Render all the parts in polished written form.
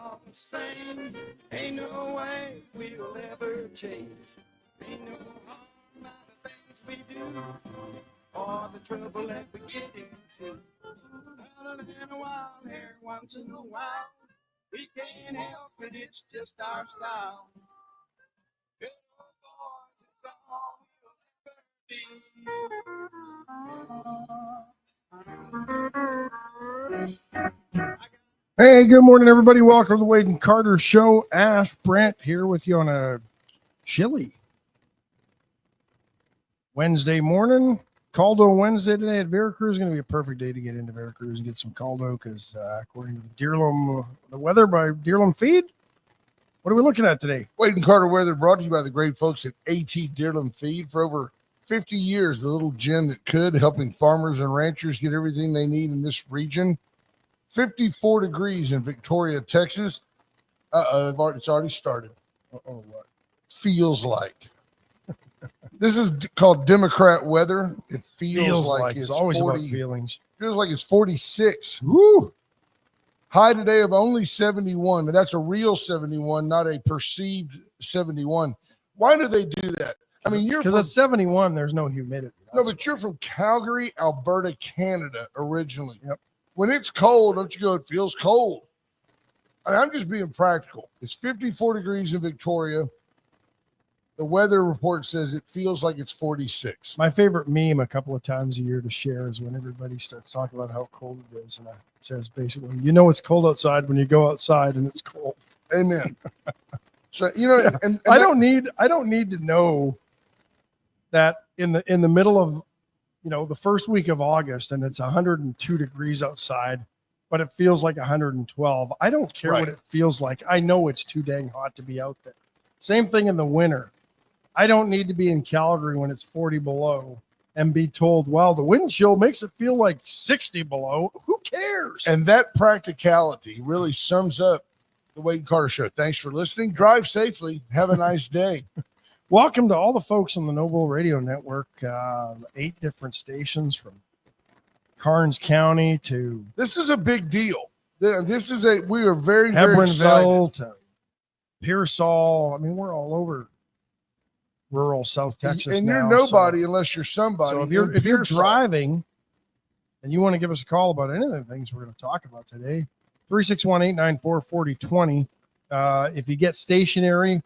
all the same. Ain't no way we'll ever change. Ain't no harm about the things we do or the trouble that we get into. Other than a wild hair once in a while, we can't help it, it's just our style. Good old boys, it's all we'll ever be. Hey, good morning, everybody. Welcome to the Wade and Carter Show. Ash Brent here with you on a chilly Wednesday morning. Caldo Wednesday today at Veracruz. Is going to be a perfect day to get into Veracruz and get some caldo because according to the weather by Deerlum Feed, what are we looking at today? Wade and Carter weather brought to you by the great folks at AT Deerlum Feed. For over 50 years, the little gin that could, helping farmers and ranchers get everything they need in this region. 54 degrees in Victoria, Texas. It's already started. What? Feels like. This is called Democrat weather. It feels like it's always 40, about feelings. Feels like it's 46. Woo! High today of only 71. That's a real 71, not a perceived 71. Why do they do that? I mean, because at 71, there's no humidity. No, but you're from Calgary, Alberta, Canada originally. Yep. When it's cold, don't you go, it feels cold. I'm just being practical. It's 54 degrees in Victoria. The weather report says it feels like it's 46. My favorite meme a couple of times a year to share is when everybody starts talking about how cold it is. And it says basically, you know it's cold outside when you go outside and it's cold. Amen. So, you know, yeah. and I don't need to know that in the middle of, you know, the first week of August and it's 102 degrees outside, but it feels like 112. I don't care what it feels like. I know it's too dang hot to be out there. Same thing in the winter. I don't need to be in Calgary when it's 40 below and be told, well, the wind chill makes it feel like 60 below. Who cares? And that practicality really sums up the Wade and Carter Show. Thanks for listening. Drive safely. Have a nice day. Welcome to all the folks on the Noble Radio Network. 8 different stations from Karnes County to... This is a big deal. We are very, very Hebronville excited. To Pearsall. I mean, we're all over rural South Texas. And now, you're nobody unless you're somebody. So if you're driving and you want to give us a call about any of the things we're going to talk about today, 361-894-4020. If you get stationary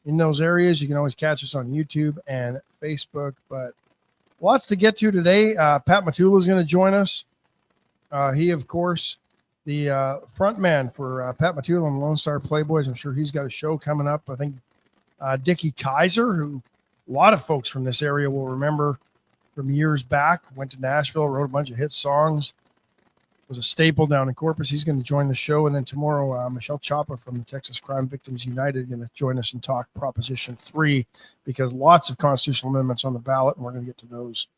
in those areas, you can always catch us on YouTube and Facebook. But lots to get to today. Pat Matula is going to join us. He, of course, the front man for Pat Matula and Lone Star Playboys. I'm sure he's got a show coming up. I think Dickie Kaiser, who a lot of folks from this area will remember from years back, went to Nashville, wrote a bunch of hit songs, was a staple down in Corpus. He's going to join the show. And then tomorrow, Michelle Chapa from the Texas Crime Victims United going to join us and talk Proposition 3, because lots of constitutional amendments on the ballot, and we're going to get to those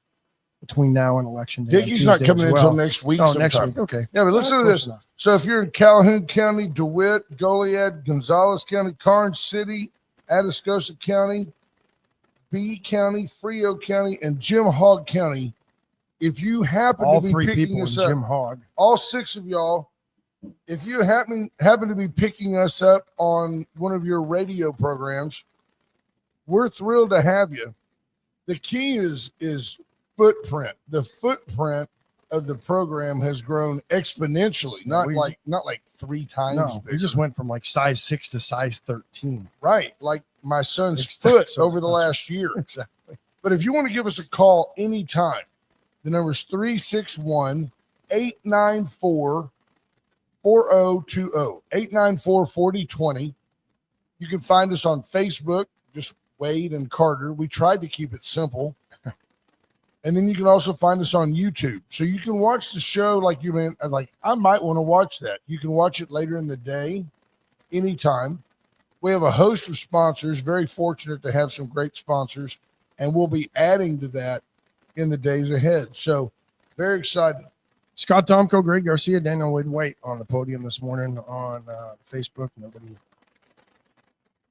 between now and election day. Dickie's not coming in until next week. Next week. Okay. Yeah, but listen to this. Enough. So if you're in Calhoun County, DeWitt, Goliad, Gonzales County, Karnes City, Atascosa County, B County, Frio County, and Jim Hogg County, if you happen all to be 3 picking people us in up, Jim Hogg, all 6 of y'all, if you happen to be picking us up on one of your radio programs, we're thrilled to have you. The key is footprint. The footprint of the program has grown exponentially, not like 3 times. No, bigger. we just went from like size 6 to size 13. Right, like my son's foot over the last year. Exactly. But if you want to give us a call anytime, the number is 361-894-4020, 894-4020. You can find us on Facebook, just Wade and Carter. We tried to keep it simple. And then you can also find us on YouTube. So you can watch the show like I might want to watch that. You can watch it later in the day, anytime. We have a host of sponsors, very fortunate to have some great sponsors, and we'll be adding to that in the days ahead. So very excited. Scott Tomko, Greg Garcia, Daniel Wade White on the podium this morning on Facebook. Nobody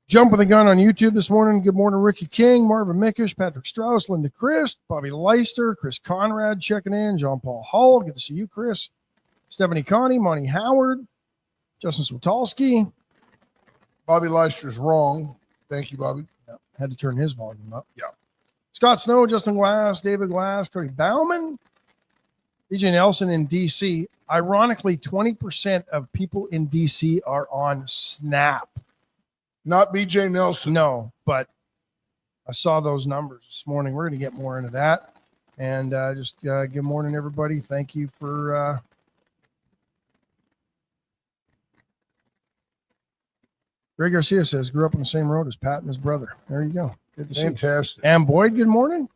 jumping the gun on YouTube this morning. Good morning, Ricky King, Marvin Mickish, Patrick Strauss, Linda Christ, Bobby Leister, Chris Conrad checking in, John Paul Hull. Good to see you, Chris. Stephanie Connie, Monty Howard, Justin Switalski. Bobby Leicester's wrong. Thank you, Bobby. Had to turn his volume up. Yeah. Scott Snow, Justin Glass, David Glass, Cody Bauman, BJ Nelson in DC. Ironically, 20% of people in DC are on Snap. Not BJ Nelson. No, but I saw those numbers this morning. We're going to get more into that. And just good morning, everybody. Thank you for Greg Garcia says, grew up on the same road as Pat and his brother. There you go. Good to see you. Fantastic. And Boyd, good morning.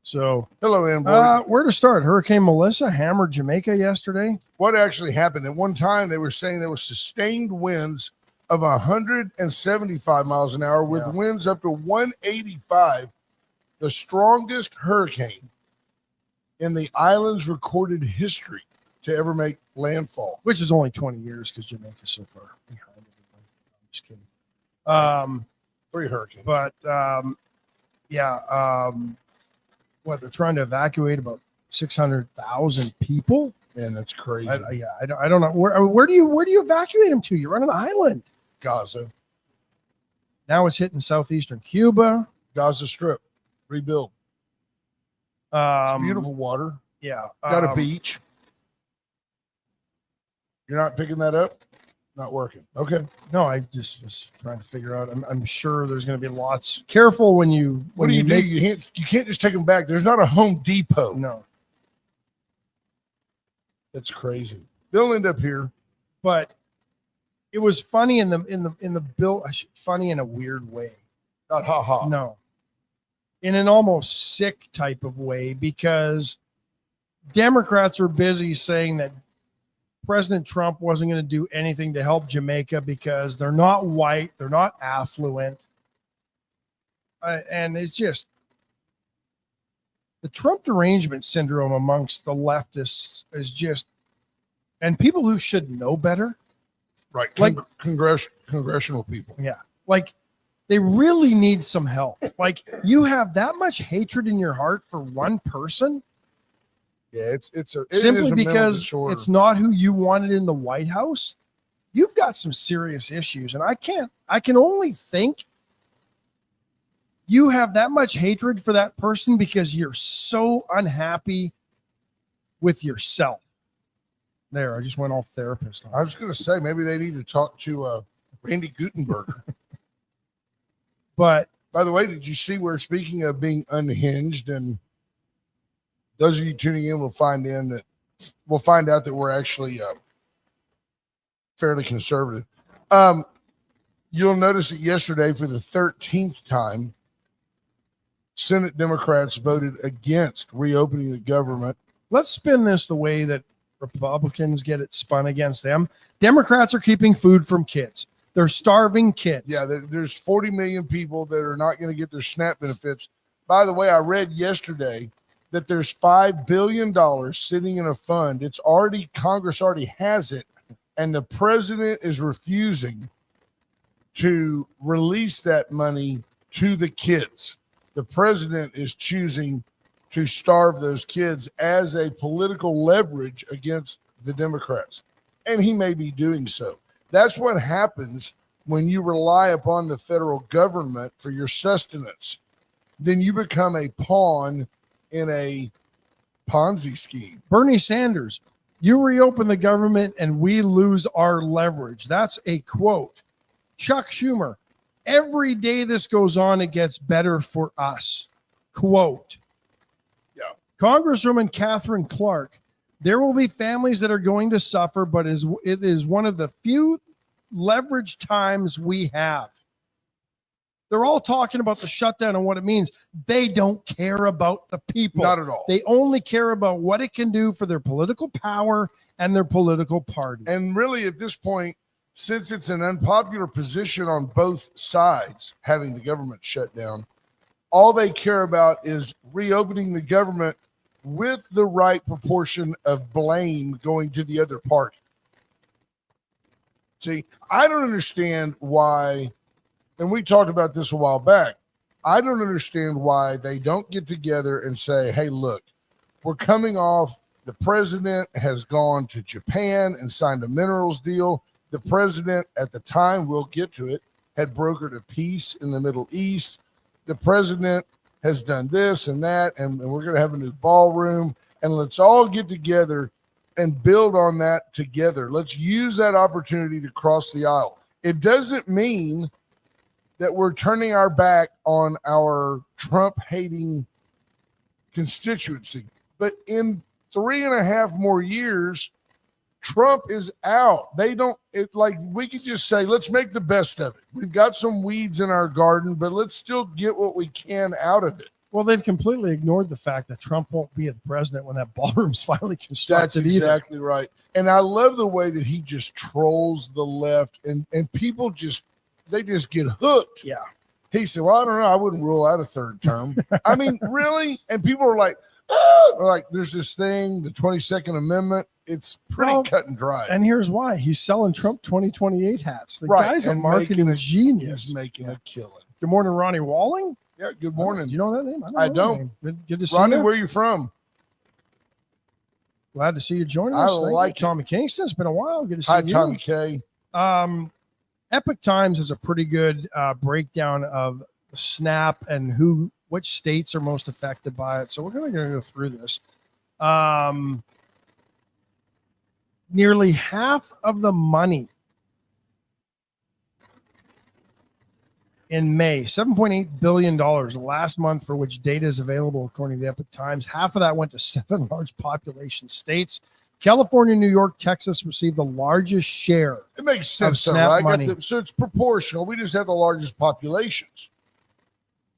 So, Hello, Ann Boyd. where to start? Hurricane Melissa hammered Jamaica yesterday. What actually happened? At one time, they were saying there was sustained winds of 175 miles an hour with winds up to 185, the strongest hurricane in the island's recorded history to ever make landfall. Which is only 20 years because Jamaica's so far behind everybody. I'm just kidding. 3 hurricanes. But what they're trying to evacuate about 600,000 people. Man, that's crazy. I don't know where do you evacuate them to? You're on an island. Gaza Now it's hitting southeastern Cuba. Gaza Strip rebuild. It's beautiful water. Yeah, Got a beach. You're not picking that up? Not working. Okay. No, I just was trying to figure out. I'm sure there's going to be lots. Careful when you What do you do? You can't just take them back. There's not a Home Depot. No, That's crazy. They'll end up here. but it was funny in the bill. Funny in a weird way. Not ha ha. No, in an almost sick type of way, because Democrats were busy saying that President Trump wasn't going to do anything to help Jamaica because they're not white, they're not affluent. And it's just the Trump derangement syndrome amongst the leftists is just, and people who should know better. Right. Like Congressional people. Yeah. Like they really need some help. Like you have that much hatred in your heart for one person. Yeah, it Simply is a mental because disorder. it's not who you wanted in the White House. You've got some serious issues. And I can only think you have that much hatred for that person because you're so unhappy with yourself. There, I just went all therapist on. I was going to say maybe they need to talk to Randy Gutenberg. But by the way, did you see where, speaking of being unhinged, and those of you tuning in will find out that we're actually fairly conservative. You'll notice that yesterday, for the 13th time, Senate Democrats voted against reopening the government. let's spin this the way that Republicans get it spun against them. Democrats are keeping food from kids. They're starving kids. Yeah, there's 40 million people that are not going to get their SNAP benefits. By the way, I read yesterday that there's $5 billion sitting in a fund. Congress already has it, and the president is refusing to release that money to the kids. The president is choosing to starve those kids as a political leverage against the Democrats, and he may be doing so. That's what happens when you rely upon the federal government for your sustenance. Then you become a pawn in a Ponzi scheme. Bernie Sanders, you reopen the government and we lose our leverage. That's a quote. Chuck Schumer, every day this goes on, it gets better for us. Quote. Yeah. Congresswoman Catherine Clark, there will be families that are going to suffer, but it is one of the few leverage times we have. They're all talking about the shutdown and what it means. They don't care about the people. Not at all. They only care about what it can do for their political power and their political party. And really, at this point, since it's an unpopular position on both sides, having the government shut down, all they care about is reopening the government with the right proportion of blame going to the other party. See, I don't understand why, and we talked about this a while back, I don't understand why they don't get together and say, hey, look, we're coming off, the president has gone to Japan and signed a minerals deal. The president at the time, we'll get to it, had brokered a peace in the Middle East. The president has done this and that, and we're going to have a new ballroom, and let's all get together and build on that together. Let's use that opportunity to cross the aisle. It doesn't mean that we're turning our back on our Trump-hating constituency. But in 3.5 more years, Trump is out. They don't, we could just say, let's make the best of it. We've got some weeds in our garden, but let's still get what we can out of it. Well, they've completely ignored the fact that Trump won't be the president when that ballroom's finally constructed. That's exactly right. And I love the way that he just trolls the left, and people they just get hooked. Yeah. He said, well, I don't know. I wouldn't rule out a third term. I mean, really? And people are like, oh, like there's this thing, the 22nd Amendment. It's pretty cut and dry. And here's why. He's selling Trump 2028 hats. The right. guy's a marketing genius. He's making a killing. Good morning, Ronnie Walling. Yeah, good morning. Do you know that name? I don't. Good to see Ronnie, you. where are you from? Glad to see you joining us. Thank you, Tommy Kingston. It's been a while. Good to see you. Hi, Tommy K. Epic Times has a pretty good breakdown of SNAP and which states are most affected by it. So we're going to go through this. Nearly half of the money in May, $7.8 billion, the last month for which data is available, according to the Epic Times. Half of that went to 7 large population states. California, New York, Texas received the largest share. It makes sense, of SNAP right? money. So it's proportional. We just have the largest populations.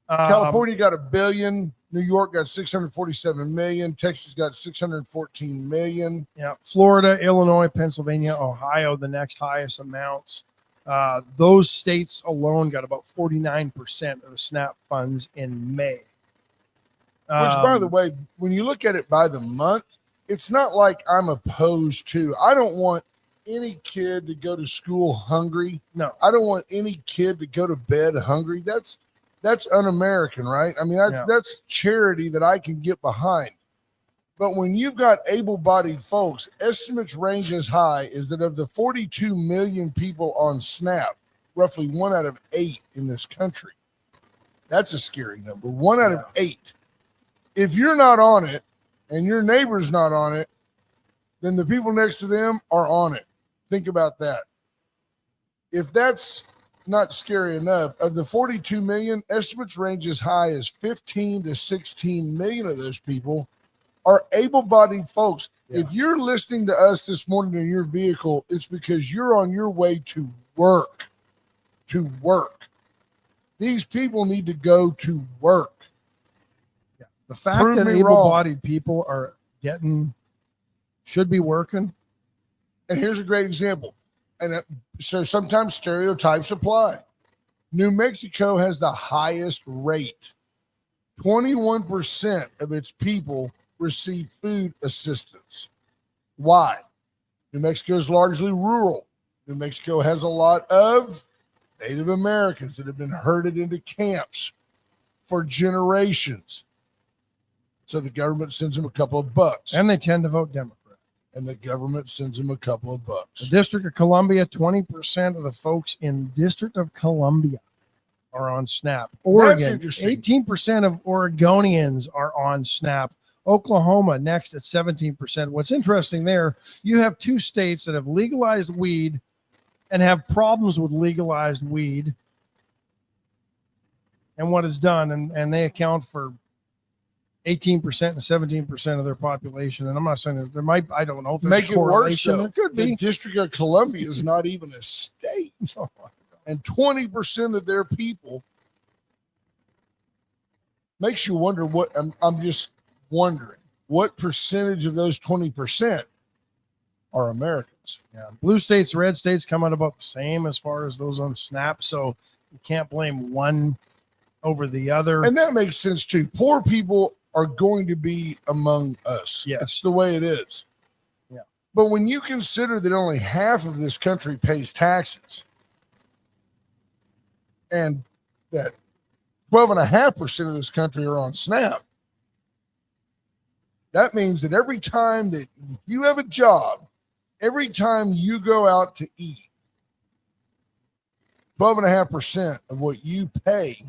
California got $1 billion. New York got 647 million. Texas got 614 million. Yeah, Florida, Illinois, Pennsylvania, Ohio, the next highest amounts. Those states alone got about 49% of the SNAP funds in May. Which, by the way, when you look at it by the month, it's not like I'm opposed to. I don't want any kid to go to school hungry. No. I don't want any kid to go to bed hungry. That's un-American, right? I mean, that's charity that I can get behind. But when you've got able-bodied folks, estimates range as high as that of the 42 million people on SNAP, roughly 1 out of 8 in this country. That's a scary number. 1 out of 8. If you're not on it and your neighbor's not on it, then the people next to them are on it. Think about that. If that's not scary enough, of the 42 million, estimates range as high as 15 to 16 million of those people are able-bodied folks. Yeah. If you're listening to us this morning in your vehicle, it's because you're on your way to work. To work. These people need to go to work. Yeah. The fact that able-bodied people are should be working. And here's a great example. And so sometimes stereotypes apply. New Mexico has the highest rate. 21% of its people receive food assistance. Why? New Mexico is largely rural. New Mexico has a lot of Native Americans that have been herded into camps for generations. So the government sends them a couple of bucks. And they tend to vote Democrat. And the government sends them a couple of bucks. The District of Columbia, 20% of the folks in District of Columbia are on SNAP. Oregon, 18% of Oregonians are on SNAP. Oklahoma next at 17%. What's interesting there, you have 2 states that have legalized weed and have problems with legalized weed and what it's done. And they account for 18% and 17% of their population. And I'm not saying there might, I don't know if there's make it worse. There could be. The District of Columbia is not even a state. And 20% of their people makes you wonder what, I'm just wondering what percentage of those 20% are Americans. Yeah. Blue states, red states come out about the same as far as those on SNAP. So you can't blame one over the other. And that makes sense too. Poor people are going to be among us. Yes. It's the way it is. Yeah. But when you consider that only half of this country pays taxes and that 12.5% of this country are on SNAP, that means that every time that you have a job, every time you go out to eat, 12.5% of what you pay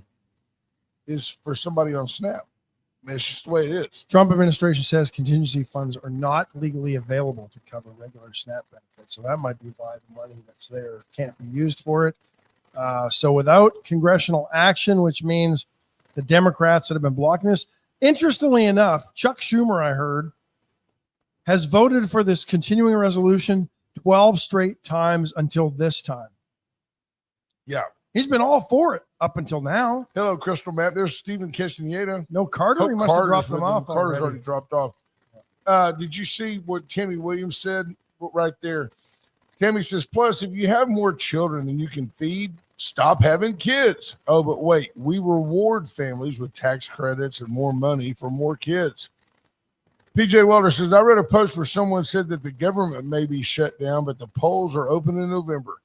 is for somebody on SNAP. I mean, it's just the way it is. Trump administration says contingency funds are not legally available to cover regular SNAP benefits. So that might be why the money that's there can't be used for it. So without congressional action, which means the Democrats that have been blocking this, interestingly enough, Chuck Schumer, I heard, has voted for this continuing resolution 12 straight times until this time. Yeah. He's been all for it up until now. Hello, Crystal Matt. There's Stephen Castaneda. No Carter. Hope He must have Carter's dropped them with off. Carter's already dropped off. Did you see what Tammy Williams said right there? Tammy says, plus, if you have more children than you can feed, stop having kids. Oh, but wait, we reward families with tax credits and more money for more kids. PJ Welder says, I read a post where someone said that the government may be shut down, but the polls are open in November.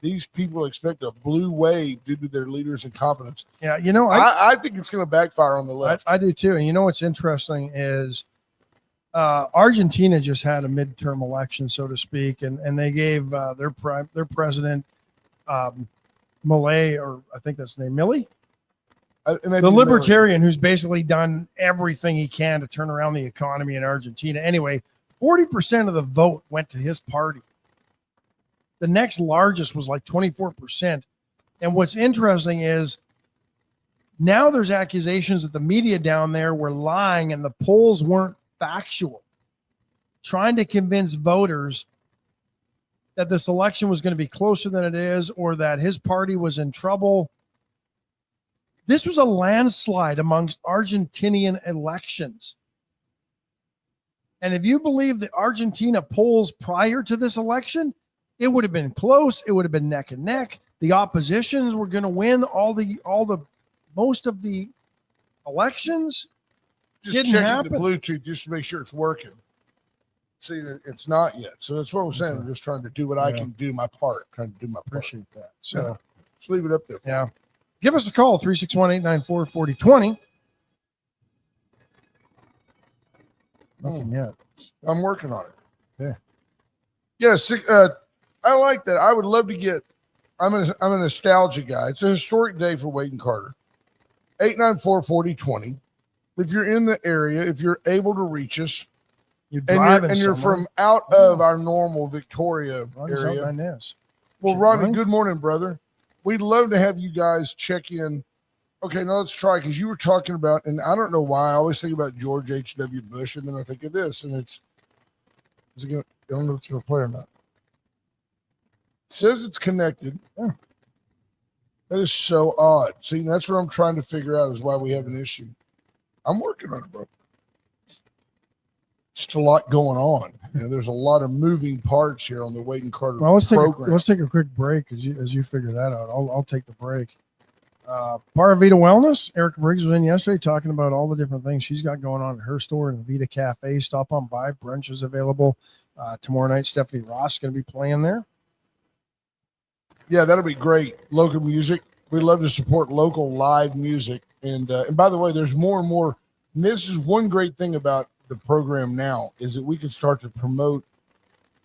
These people expect a blue wave due to their leaders' incompetence. Yeah, I think it's going to backfire on the left. I do too. And you know what's interesting is Argentina just had a midterm election, so to speak, and they gave their president Milei, or I think that's the name, Milei, the libertarian who's basically done everything he can to turn around the economy in Argentina. Anyway, 40% of the vote went to his party. The next largest was like 24%. And what's interesting is now there's accusations that the media down there were lying and the polls weren't factual, trying to convince voters that this election was going to be closer than it is, or that his party was in trouble. This was a landslide amongst Argentinian elections. And if you believe the Argentina polls prior to this election, it would have been close. It would have been neck and neck. The oppositions were going to win most of the elections. Just Didn't checking happen. the Bluetooth just to make sure it's working. See, it's not yet. So that's what I'm saying. I'm just trying to do what I can do, my part. Trying to do my part. Appreciate that. So let's leave it up there. yeah. Give us a call, 361-894-4020. Nothing yet. I'm working on it. Yeah. Yes, I like that. I would love to get. I'm a nostalgia guy. It's a historic day for Wade and Carter. 894-4020. If you're in the area, if you're able to reach us, You're you're from out of our normal Victoria area. Well, Ronnie, good morning, brother. We'd love to have you guys check in. Okay, now let's try, because you were talking about, and I don't know why I always think about George H.W. Bush, and then I think of this, and I don't know if it's going to play or not. It says it's connected. Oh. That is so odd. See, that's what I'm trying to figure out is why we have an issue. I'm working on it, bro. Just a lot going on. There's a lot of moving parts here on the Wade and Carter program. Let's take a quick break as you figure that out. I'll take the break. Paravita Wellness. Erica Briggs was in yesterday talking about all the different things she's got going on at her store in the Vita Cafe. Stop on by. Brunch is available. Tomorrow night, Stephanie Ross is going to be playing there. Yeah, that'll be great. Local music. We love to support local live music. And by the way, there's more and more. And this is one great thing about the program now is that we can start to promote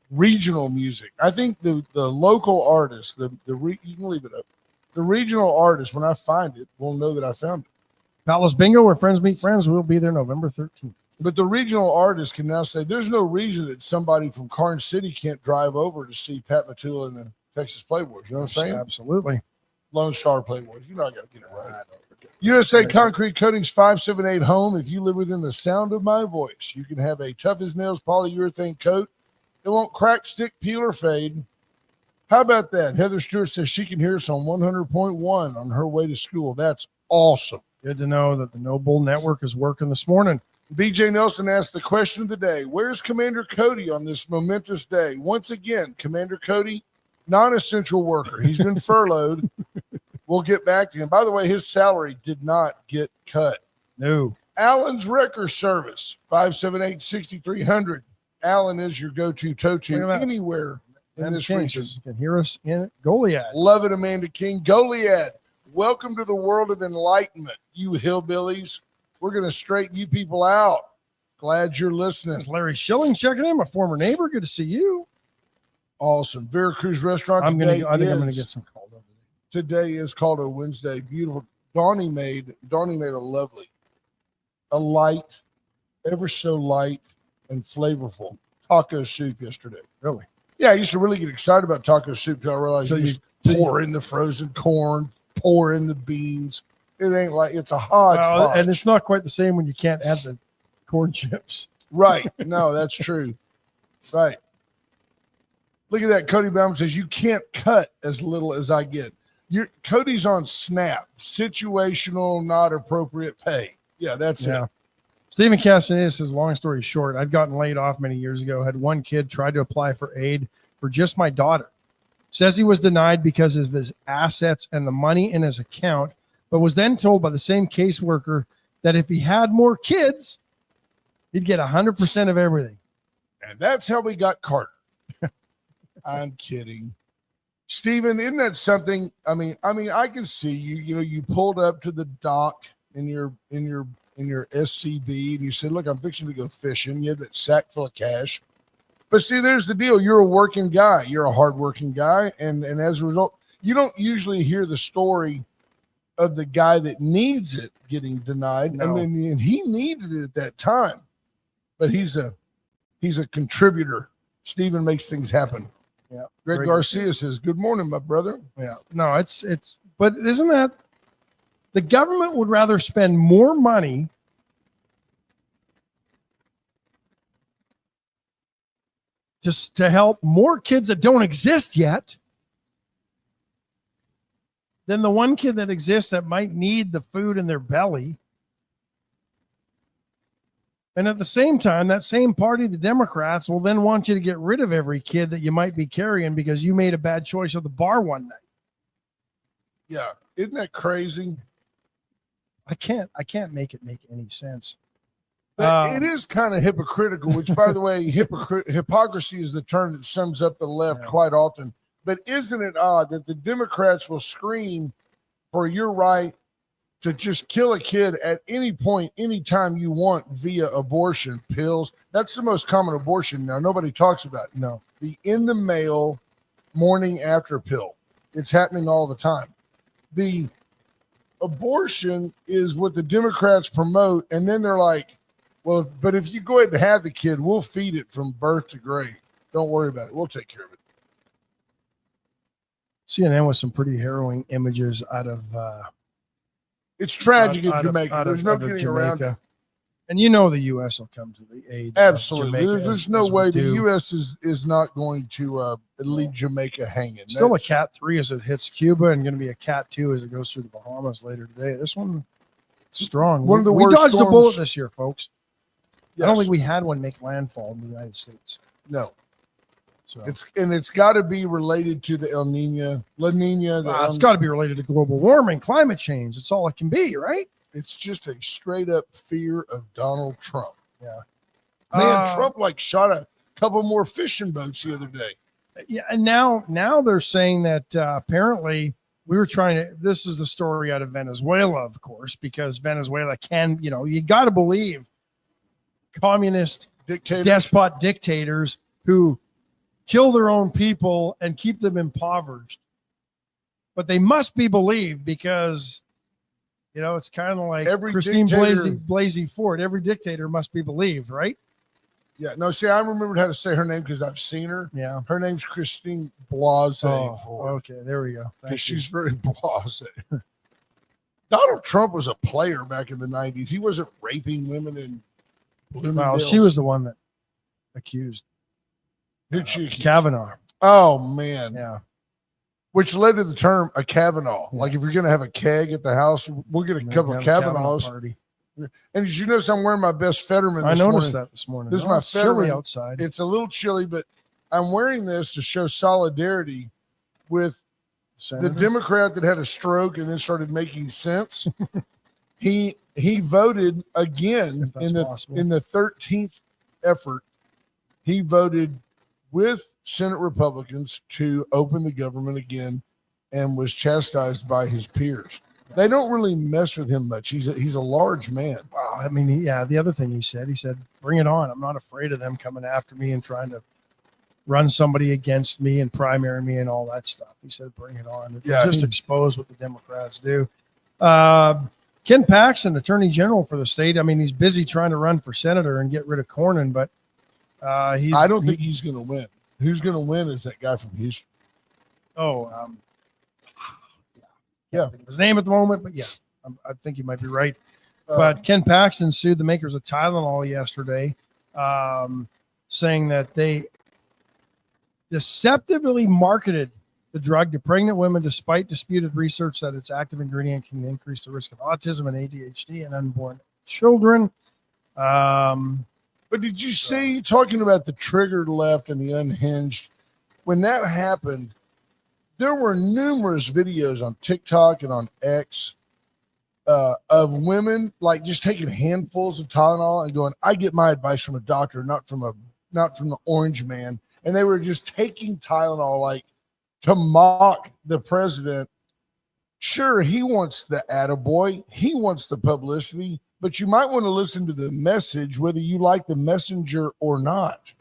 regional music. I think the local artists, you can leave it up. The regional artist, when I find it, will know that I found it. Palace Bingo, where friends meet friends, will be there November 13th. But the regional artist can now say, there's no reason that somebody from Karn City can't drive over to see Pat Matula and the Texas Playboys. You know what I'm saying? Absolutely. Lone Star Playboys. You know I got to get it right. USA Concrete Coatings 578 Home. If you live within the sound of my voice, you can have a tough as nails polyurethane coat. It won't crack, stick, peel, or fade. How about that? Heather Stewart says she can hear us on 100.1 on her way to school. That's awesome. Good to know that the No Bull Network is working this morning. BJ Nelson asked the question of the day. Where's Commander Cody on this momentous day? Once again, Commander Cody, non-essential worker. He's been furloughed. We'll get back to him. By the way, his salary did not get cut. No. Allen's Wrecker Service, 578-6300. Allen is your go-to tow-to anywhere in this region. You can hear us in Goliad. Love it, Amanda King. Goliad, welcome to the world of enlightenment, you hillbillies. We're going to straighten you people out. Glad you're listening. That's Larry Schilling checking in, my former neighbor. Good to see you. Awesome. Veracruz Restaurant. I think I'm going to get some called over. today is called a Wednesday. Beautiful. Donnie made a light, ever so light and flavorful taco soup yesterday. Really? Yeah, I used to really get excited about taco soup till I realized So you just pour in the frozen corn, pour in the beans. It ain't like it's a hodgepodge. And it's not quite the same when you can't add the corn chips. Right. No, that's true. Right. Look at that. Cody Baum says, you can't cut as little as I get. Cody's on SNAP, situational, not appropriate pay. Yeah, that's it. Stephen Castaneda says, long story short, I'd gotten laid off many years ago, had one kid, tried to apply for aid for just my daughter. Says he was denied because of his assets and the money in his account, but was then told by the same caseworker that if he had more kids, he'd get 100% of everything. And that's how we got Carter. I'm kidding. Stephen, isn't that something? I mean, I can see you, you pulled up to the dock in your SCB and you said, look, I'm fixing to go fishing. You had that sack full of cash. But see, there's the deal. You're a working guy. You're a hardworking guy. And as a result, you don't usually hear the story of the guy that needs it getting denied. No. I mean, and he needed it at that time. But he's a contributor. Stephen makes things happen. Yeah. Greg Garcia says, good morning, my brother. Yeah. No, but isn't that the government would rather spend more money just to help more kids that don't exist yet than the one kid that exists that might need the food in their belly. And at the same time, that same party, the Democrats, will then want you to get rid of every kid that you might be carrying because you made a bad choice at the bar one night. Yeah. Isn't that crazy? I can't make it make any sense. It is kind of hypocritical, which, by the way, hypocrisy is the term that sums up the left quite often. But isn't it odd that the Democrats will scream for your right to just kill a kid at any point, anytime you want via abortion, pills? That's the most common abortion now. Nobody talks about it. No. The in the mail morning after pill. It's happening all the time. The abortion is what the Democrats promote, and then they're like, well, but if you go ahead and have the kid, we'll feed it from birth to grave. Don't worry about it. We'll take care of it. CNN with some pretty harrowing images out of it's tragic in Jamaica. There's no getting around it. And the U.S. will come to the aid. Absolutely. There's no way the U.S. is not going to leave Jamaica hanging. Still a Cat 3 as it hits Cuba, and going to be a Cat 2 as it goes through the Bahamas later today. This one strong. One of the we worst dodged storms. a bullet this year, folks. Yes. I don't think we had one make landfall in the United States. No. So It's got to be related to the El Nino. La Nina. It's got to be related to global warming, climate change. It's all it can be, right? It's just a straight up fear of Donald Trump. Yeah. Man, Trump shot a couple more fishing boats the other day. Yeah, and now they're saying that apparently we were trying to. This is the story out of Venezuela, of course, because Venezuela can, you got to believe communist despot dictators who kill their own people and keep them impoverished. But they must be believed because, it's kind of like every Christine dictator, Blasey Ford. Every dictator must be believed, right? Yeah. No, see, I remembered how to say her name because I've seen her. Yeah. Her name's Christine Blasey Ford. Okay, there we go. Because she's very blasé. Donald Trump was a player back in the 90s. He wasn't raping women in Well, she was the one that accused. Who'd she accuse? Kavanaugh. Oh, man. Yeah. Which led to the term a Kavanaugh. Yeah. Like if you're going to have a keg at the house, we'll get a couple of Kavanaughs. And did you notice I'm wearing my best Fetterman this morning? I noticed that this morning. This is my it's Fetterman. chilly outside. It's a little chilly, but I'm wearing this to show solidarity with Senator? the Democrat that had a stroke and then started making sense. He voted again in the 13th effort. He voted with Senate Republicans to open the government again and was chastised by his peers. They don't really mess with him much. He's a large man. Wow. I mean, the other thing he said, bring it on. I'm not afraid of them coming after me and trying to run somebody against me and primary me and all that stuff. He said, bring it on. Yeah, Just expose what the Democrats do. Ken Paxton, Attorney General for the state. I mean, he's busy trying to run for senator and get rid of Cornyn, but I don't think he's going to win. Who's going to win is that guy from Houston. Yeah. Yeah. His name at the moment, but yeah, I think you might be right. But Ken Paxton sued the makers of Tylenol yesterday, saying that they deceptively marketed the drug to pregnant women despite disputed research that its active ingredient can increase the risk of autism and ADHD in unborn children. But did you see, talking about the triggered left and the unhinged, when that happened, there were numerous videos on TikTok and on X of women like just taking handfuls of Tylenol and going, I get my advice from a doctor, not from the orange man. And they were just taking Tylenol like to mock the president. Sure, he wants the attaboy, he wants the publicity, but you might want to listen to the message, whether you like the messenger or not.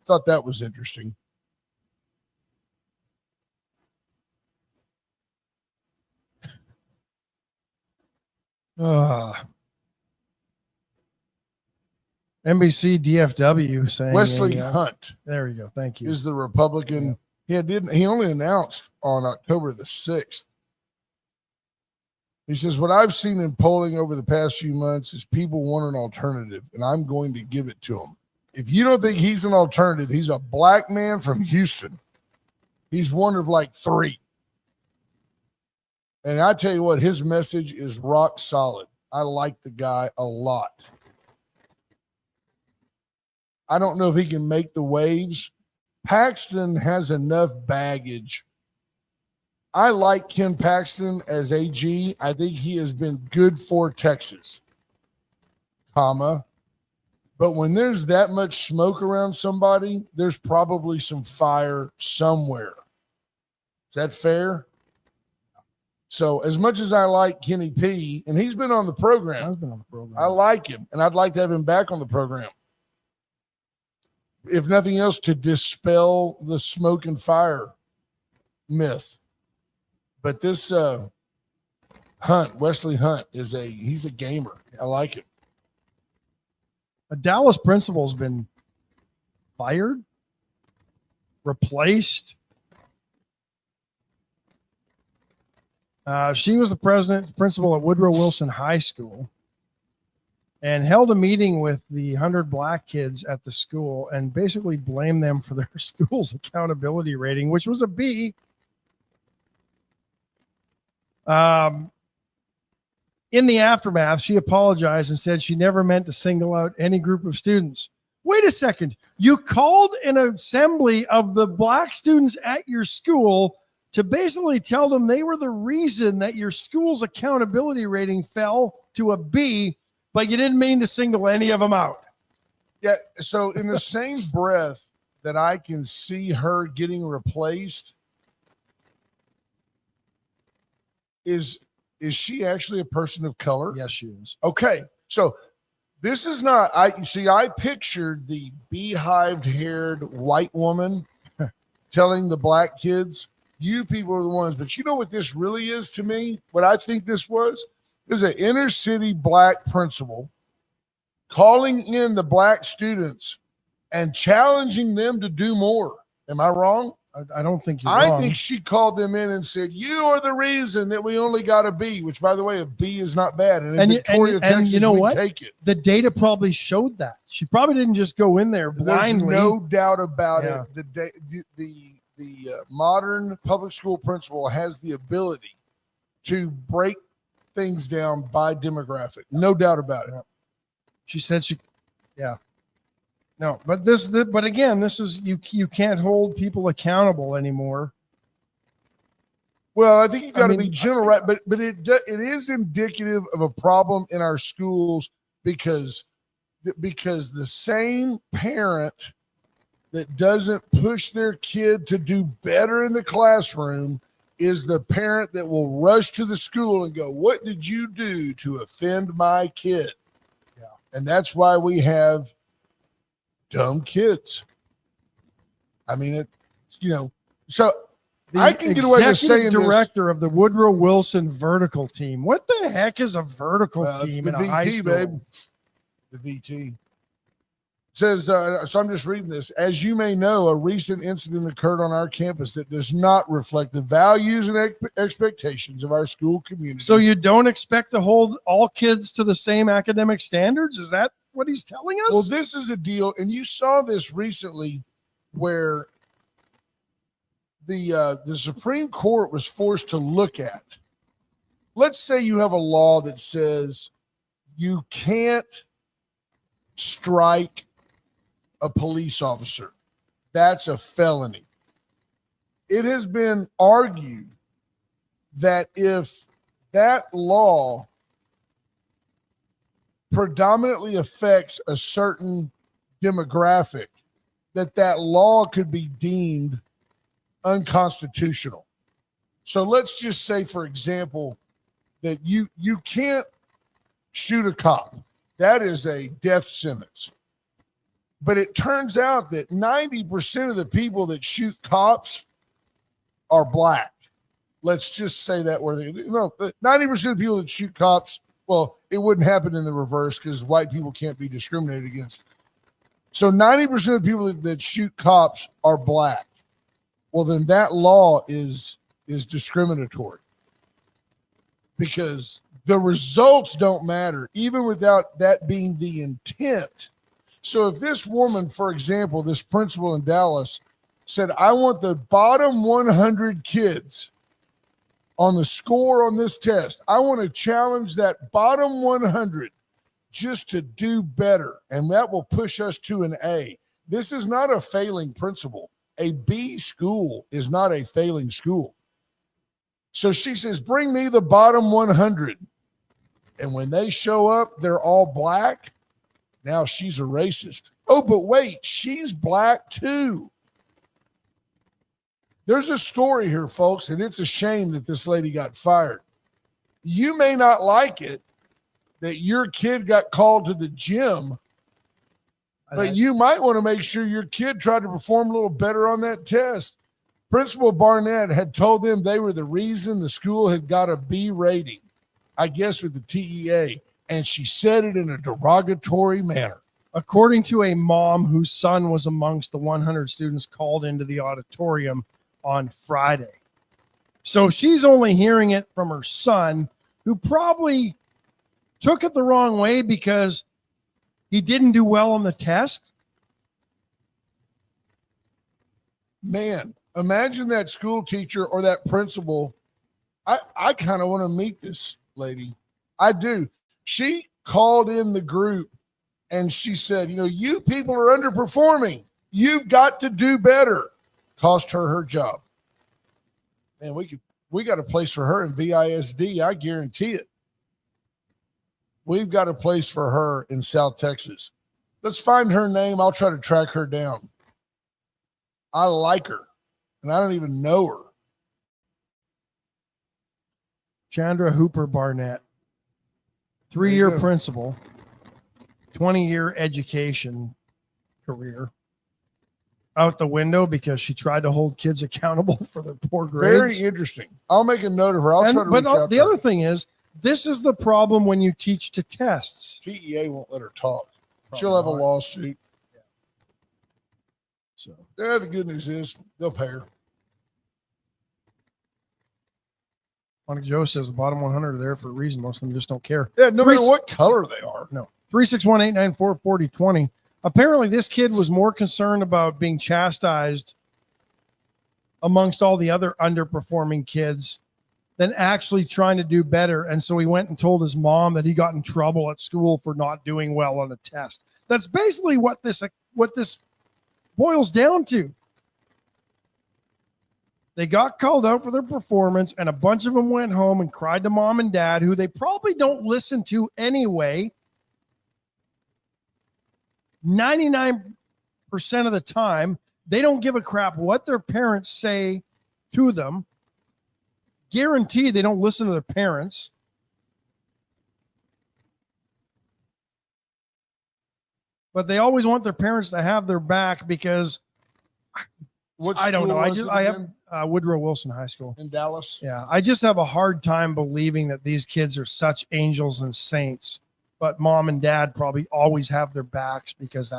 Thought that was interesting. NBC DFW saying Wesley Hunt. There we go. Thank you. Is the Republican. Yeah. He only announced on October the 6th. He says, what I've seen in polling over the past few months is people want an alternative, and I'm going to give it to them. If you don't think he's an alternative, he's a black man from Houston. He's one of like three. And I tell you what, his message is rock solid. I like the guy a lot. I don't know if he can make the waves. Paxton has enough baggage. I like Ken Paxton as AG. I think he has been good for Texas, but when there's that much smoke around somebody, there's probably some fire somewhere. Is that fair? So as much as I like Kenny P, and he's been on the program, I like him, and I'd like to have him back on the program. If nothing else, to dispel the smoke and fire myth. But this Wesley Hunt, he's a gamer. I like him. A Dallas principal's been fired, replaced. She was the principal at Woodrow Wilson High School and held a meeting with the 100 black kids at the school and basically blamed them for their school's accountability rating, which was a B. In the aftermath, she apologized and said she never meant to single out any group of students. Wait a second. You called an assembly of the black students at your school to basically tell them they were the reason that your school's accountability rating fell to a B, but you didn't mean to single any of them out. Yeah. So in the same breath that I can see her getting replaced, is she actually a person of color? Yes, she is. Okay. So this is not, I pictured the beehive haired white woman telling the black kids, you people are the ones, but you know what this really is to me? What I think this is an inner city black principal calling in the black students and challenging them to do more. Am I wrong? I don't think you're wrong. I think she called them in and said, you are the reason that we only got a B, which, by the way, a B is not bad. And in Victoria, Texas, you know we what? Take it. The data probably showed that. She probably didn't just go in there blindly. There's no doubt about it. The modern public school principal has the ability to break things down by demographic. No doubt about it. She said no, but again, this is you can't hold people accountable anymore. Well, I think you got to be general, right? But it is indicative of a problem in our schools because the same parent that doesn't push their kid to do better in the classroom is the parent that will rush to the school and go, what did you do to offend my kid? Yeah. And that's why we have dumb kids. I mean, so I can get away with saying executive director of the Woodrow Wilson vertical team. What the heck is a vertical team in a high school? Babe. The VT. Says, so I'm just reading this. As you may know, a recent incident occurred on our campus that does not reflect the values and expectations of our school community. So you don't expect to hold all kids to the same academic standards? Is that what he's telling us? Well, this is a deal, and you saw this recently where the Supreme Court was forced to look at. Let's say you have a law that says you can't strike a police officer. That's a felony. It has been argued that if that law predominantly affects a certain demographic, that law could be deemed unconstitutional. So let's just say, for example, that you can't shoot a cop. That is a death sentence. But it turns out that 90% of the people that shoot cops are black. Let's just say that 90% of people that shoot cops, well, it wouldn't happen in the reverse because white people can't be discriminated against. So 90% of people that shoot cops are black. Well, then that law is discriminatory because the results don't matter, even without that being the intent. So if this woman, for example, this principal in Dallas said, I want the bottom 100 kids on the score on this test, I want to challenge that bottom 100 just to do better, and that will push us to an A. This is not a failing principal. A B school is not a failing school. So she says, bring me the bottom 100. And when they show up, they're all black. Now she's a racist. Oh, but wait, she's black too. There's a story here, folks, and it's a shame that this lady got fired. You may not like it that your kid got called to the gym, but you might want to make sure your kid tried to perform a little better on that test. Principal Barnett had told them they were the reason the school had got a B rating, I guess with the TEA, and she said it in a derogatory manner. According to a mom whose son was amongst the 100 students called into the auditorium on Friday. So she's only hearing it from her son, who probably took it the wrong way because he didn't do well on the test. Man, imagine that school teacher or that principal. I kind of want to meet this lady. I do. She called in the group and she said, you people are underperforming. You've got to do better. Cost her job. Man, we got a place for her in VISD. I guarantee it. We've got a place for her in South Texas. Let's find her name. I'll try to track her down. I like her, and I don't even know her. Chandra Hooper Barnett, 3-year principal, 20-year education career. Out the window because she tried to hold kids accountable for their poor grades. Very interesting. I'll make a note of her. I'll try to reach out. The other thing is, this is the problem when you teach to tests. TEA won't let her talk. She'll have a lawsuit. Yeah. So the good news is they'll pay her. Monica Joe says the bottom 100 are there for a reason. Most of them just don't care. Yeah, no matter what color they are. No. 361-894-4020. Apparently, this kid was more concerned about being chastised amongst all the other underperforming kids than actually trying to do better. And so he went and told his mom that he got in trouble at school for not doing well on a test. That's basically what this boils down to. They got called out for their performance, and a bunch of them went home and cried to mom and dad, who they probably don't listen to anyway. 99% of the time, they don't give a crap what their parents say to them. Guaranteed they don't listen to their parents. but they always want their parents to have their back because I don't know. I have Woodrow Wilson High School in Dallas. Yeah, I just have a hard time believing that these kids are such angels and saints, but mom and dad probably always have their backs because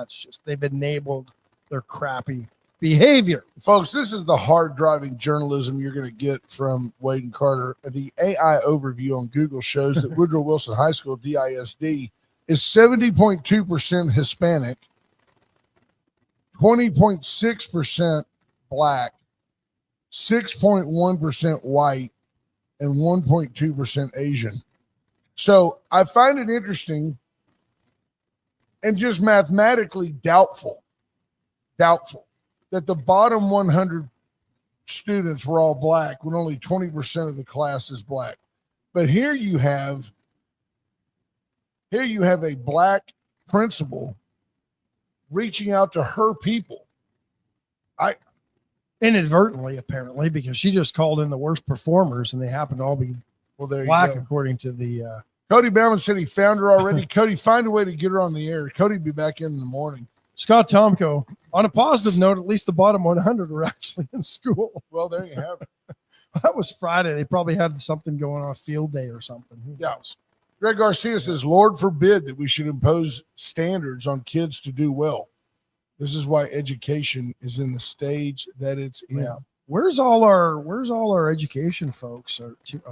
they've enabled their crappy behavior. Folks, this is the hard driving journalism you're going to get from Wade and Carter. The AI overview on Google shows that Woodrow Wilson High School, DISD, is 70.2% Hispanic, 20.6% Black, 6.1% white, and 1.2% Asian. So I find it interesting and just mathematically doubtful that the bottom 100 students were all black when only 20% of the class is black. But here you have a black principal reaching out to her people. Inadvertently, apparently, because she just called in the worst performers and they happen to all be black, according to the Cody Bauman said he found her already. Cody, find a way to get her on the air. Cody be back in the morning. Scott Tomko. On a positive note, at least the bottom 100 were actually in school. Well, there you have it. That was Friday. They probably had something going on, a field day or something. Who knows? Greg Garcia says, Lord forbid that we should impose standards on kids to do well. This is why education is in the stage that it's in. Yeah. Where's all our education folks?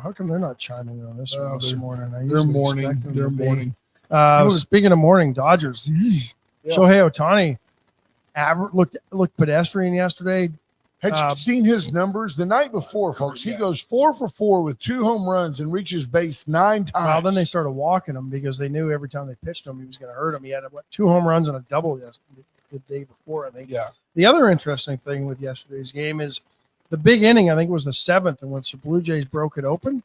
How come they're not chiming in on this one this morning? They're mourning. Speaking of mourning, Dodgers. Yeah. Shohei Ohtani looked pedestrian yesterday. Had you seen his numbers the night before, folks? He goes 4 for 4 with 2 home runs and reaches base 9 times. Well, then they started walking him because they knew every time they pitched him, he was going to hurt him. He had 2 home runs and a double the day before, I think. Yeah. The other interesting thing with yesterday's game is the big inning, I think it was the 7th, and once the Blue Jays broke it open,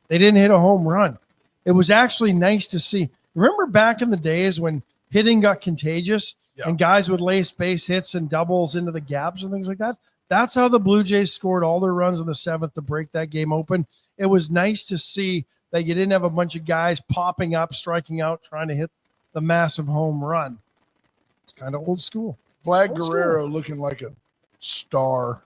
they didn't hit a home run. It was actually nice to see. Remember back in the days when hitting got contagious and guys would lace base hits and doubles into the gaps and things like that? That's how the Blue Jays scored all their runs in the 7th to break that game open. It was nice to see that you didn't have a bunch of guys popping up, striking out, trying to hit the massive home run. It's kind of old school. Vlad Guerrero looking like a star.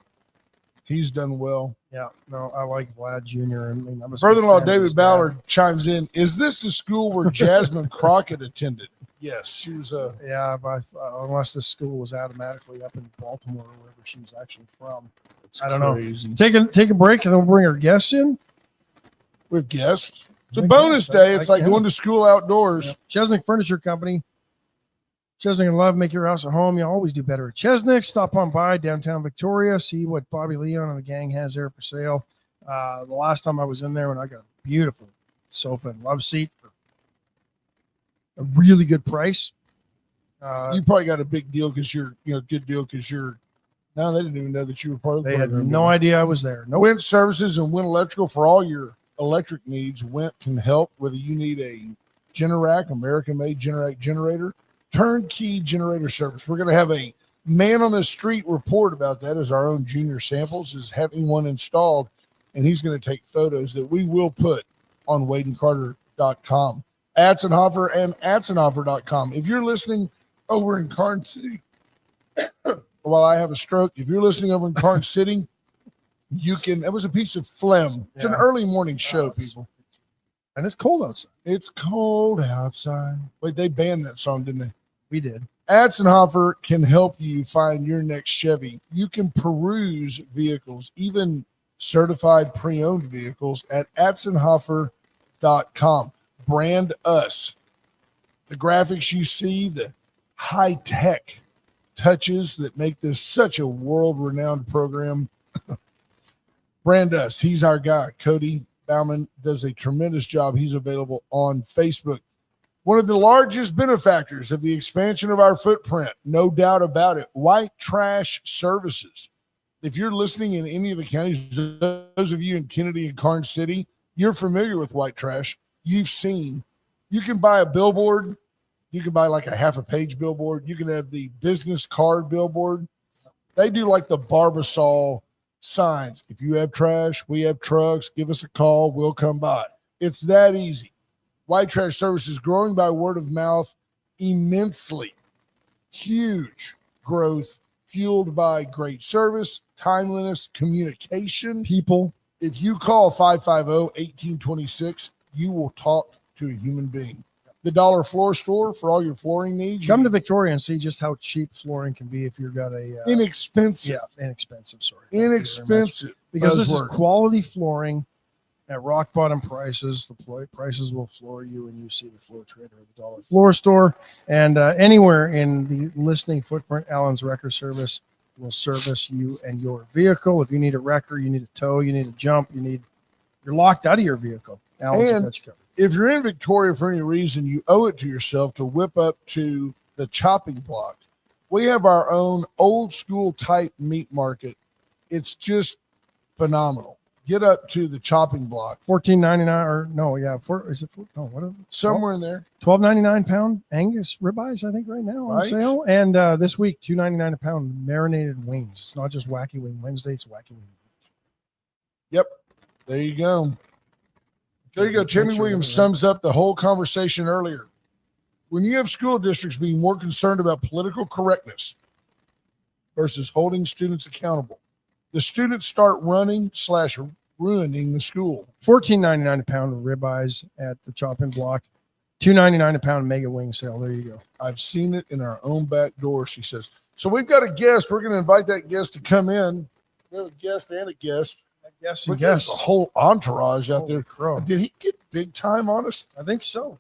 He's done well. Yeah, no, I like Vlad Jr. I mean, Brother-in-law David Ballard chimes in. Is this the school where Jasmine Crockett attended? Yes, she was unless this school was automatically up in Baltimore or wherever she was actually from. I don't crazy. know. Take a break and then we'll bring our guests in. With guests. It's a bonus day. It's like going to school outdoors. Yeah. Chesnick Furniture Company. Chesnick and Love, make your house a home. You always do better at Chesnick. Stop on by downtown Victoria. See what Bobby Leon and the gang has there for sale. The last time I was in there, and I got a beautiful sofa and love seat for a really good price. You probably got a big deal because you're, good deal because you're. No, they didn't even know that you were part of the program. They had no idea I was there. Nope. Wint Services and Wint Electrical for all your electric needs. Wint can help whether you need a Generac, American-made Generac generator, turnkey generator service. We're going to have a man on the street report about that as our own Junior Samples is having one installed, and he's going to take photos that we will put on WadeandCarter.com. Atzenhofer and Atzenhofer.com. If you're listening over in Karn City, while I have a stroke, if you're listening over in Karn City, you can. That was a piece of phlegm. It's an early morning show, people. And it's cold outside. It's cold outside. Wait, they banned that song, didn't they? We did. Atzenhofer can help you find your next Chevy. You can peruse vehicles, even certified pre-owned vehicles at Atzenhofer.com. Brand us. The graphics you see, the high-tech touches that make this such a world-renowned program. Brand us. He's our guy. Cody Bauman does a tremendous job. He's available on Facebook. One of the largest benefactors of the expansion of our footprint, no doubt about it, White Trash Services. If you're listening in any of the counties, those of you in Kennedy and Karn City, you're familiar with White Trash. You've seen, you can buy a billboard. You can buy like a half a page billboard. You can have the business card billboard. They do like the Barbasol signs. If you have trash, we have trucks. Give us a call. We'll come by. It's that easy. White Trash Services growing by word of mouth immensely. huge growth fueled by great service, timeliness, communication. People. If you call 550-1826, you will talk to a human being. The Dollar Floor Store for all your flooring needs. Come to Victoria and see just how cheap flooring can be if you've got a inexpensive. Yeah, inexpensive. Sorry, Thank you very much. Inexpensive. Because this is Buzzword. quality flooring at rock bottom prices. The prices will floor you, and you see the Floor Trader at the Dollar Floor Store. And anywhere in the listening footprint, Allen's Wrecker Service will service you and your vehicle. If you need a wrecker, you need a tow, you need a jump, you're locked out of your vehicle, Allen's And got you covered. if you're in Victoria for any reason, you owe it to yourself to whip up to the chopping block. We have our own old school type meat market. It's just phenomenal. Get up to the chopping block. $14.99 or no, yeah, is it? No, what? Somewhere in there. $12.99 pound Angus ribeyes, I think, right now on Right. sale. And this week, $2.99 a pound marinated wings. It's not just Wacky Wing Wednesday; it's Wacky Wing. Yep. There you go. There you go. Timmy Williams sums up the whole conversation earlier. When you have school districts being more concerned about political correctness versus holding students accountable, the students start running/ruining the school. $14.99 a pound of ribeyes at the chopping block. $2.99 a pound mega wing sale. There you go. I've seen it in our own back door, she says. So we've got a guest. We're going to invite that guest to come in. We have a guest and a guest. Yes, Look, there's a whole entourage out there. Crow. Did he get big time on us? I think so.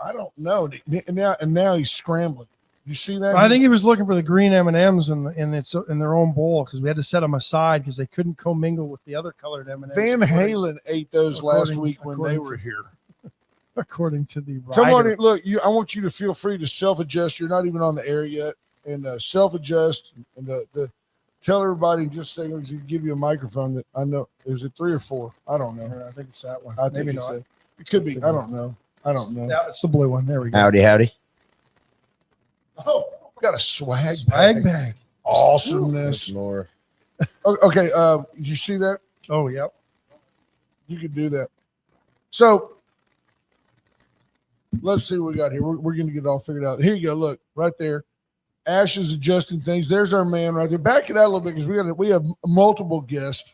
I don't know. And now he's scrambling. You see that? I think he was looking for the green M&Ms in their own bowl because we had to set them aside because they couldn't commingle with the other colored M&Ms. Van Halen ate those last week when they were here. According to the rider. Come on in. Look, I want you to feel free to self-adjust. You're not even on the air yet. And self-adjust. And the tell everybody in just a second, he's going to give you a microphone that I know. Is it 3 or 4? I don't know. I think it's that one. I think Maybe it's not. it could be. I don't know. Yeah, it's the blue one. There we go. Howdy. Oh, got a swag bag. Awesomeness. More. Okay. Did you see that? Oh, yep. You could do that. So let's see what we got here. We're going to get it all figured out. Here you go. Look right there. Ash is adjusting things. There's our man right there. Back it out a little bit because we have multiple guests.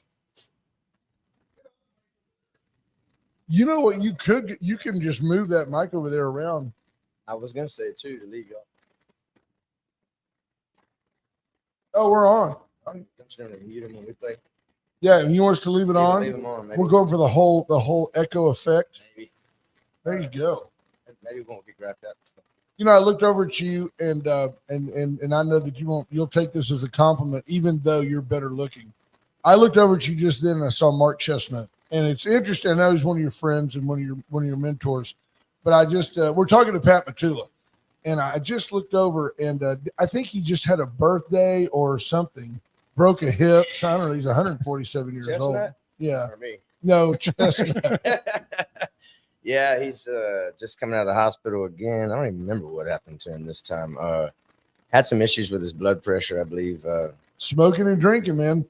You know what? You can just move that mic over there around. I was gonna say too to leave y'all. Oh, we're on. Don't you know mute them when we play? Yeah, and you want us to leave it on? Leave them on. Maybe. We're going for the whole echo effect. Maybe. There you go. Maybe we won't get grabbed out. You know, I looked over at you and I know that you'll take this as a compliment, even though you're better looking. I looked over at you just then and I saw Mark Chestnut. And it's interesting. I know he's one of your friends and one of your mentors, but I just we're talking to Pat Matula, and I just looked over and I think he just had a birthday or something, broke a hip. So I don't know. He's 147 years old. Yeah. Or me. No, Chestnut. Yeah, he's just coming out of the hospital again. I don't even remember what happened to him this time. Had some issues with his blood pressure, I believe. Smoking and drinking, man.